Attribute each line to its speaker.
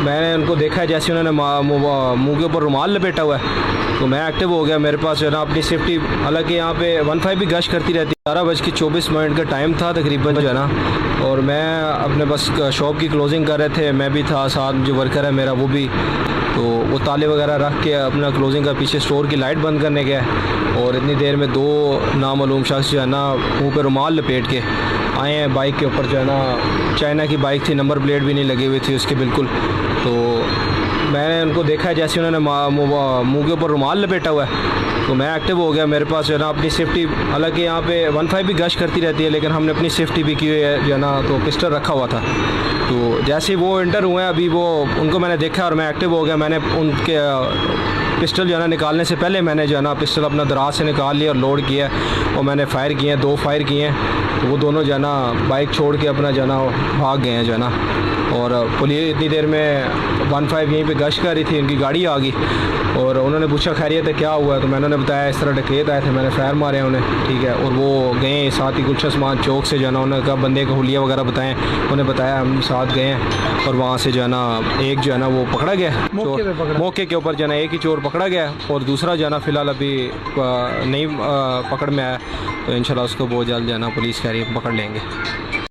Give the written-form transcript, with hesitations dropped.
Speaker 1: मैंने उनको देखा है जैसे उन्होंने मुंह के ऊपर रुमाल लपेटा हुआ है, तो मैं एक्टिव हो गया। मेरे पास जो है ना अपनी सेफ्टी, हालांकि यहाँ पे 15 भी गश्त करती रहती है। 12:24 का टाइम था तकरीबन जो है ना, और मैं अपने बस शॉप की क्लोजिंग कर रहे थे, मैं भी था, साथ जो वर्कर है मेरा वो भी, तो वो ताले वगैरह रख के अपना क्लोजिंग का पीछे स्टोर की लाइट बंद करने गया, और इतनी देर में 2 नामालूम शख्स जो है ना मुँह पे रुमाल लपेट के आए हैं। बाइक के ऊपर जो है ना, चाइना की बाइक थी, नंबर प्लेट भी नहीं लगी हुई थी उसके बिल्कुल। तो मैंने उनको देखा है जैसे उन्होंने मुंह के ऊपर रुमाल लपेटा हुआ है, तो मैं एक्टिव हो गया। मेरे पास जो है ना अपनी सेफ्टी, हालांकि यहाँ पे 15 भी गश्त करती रहती है, लेकिन हमने अपनी सेफ्टी भी की हुई है जो है ना, तो पिस्टल रखा हुआ था। तो जैसे ही वो एंटर हुए हैं, अभी वो उनको मैंने देखा और मैं एक्टिव हो गया। मैंने उनके पिस्टल जो है ना निकालने से पहले मैंने जो है ना पिस्टल अपना दराज से निकाल लिया और लोड किया, और मैंने फायर किए हैं, 2 फायर किए हैं। तो वो दोनों जो है ना बाइक छोड़ के अपना जो है ना भाग गए हैं जो है ना। और पुलिस इतनी देर में 15 यहीं पे गश्त कर रही थी, उनकी गाड़ी आ गई और उन्होंने पूछा खैरियत है क्या हुआ है, तो मैंने उन्हें बताया इस तरह डकैत आए थे, मैंने फायर मारे हैं उन्हें, ठीक है। और वो गए साथ ही गुलशन उस्मान चौक से जो है ना, उन्होंने कहा बंदे को हुलिया वगैरह बताएं, उन्हें बताया, हम साथ गए हैं, और वहाँ से जो है ना एक जो है ना वो पकड़ा गया, मौके के ऊपर जो है ना एक ही चोर पकड़ा गया, और दूसरा जो है ना फ़िलहाल अभी नहीं पकड़ में आया। तो इंशाल्लाह उसको बहुत जल्द जो है ना पुलिस कह रही है पकड़ लेंगे।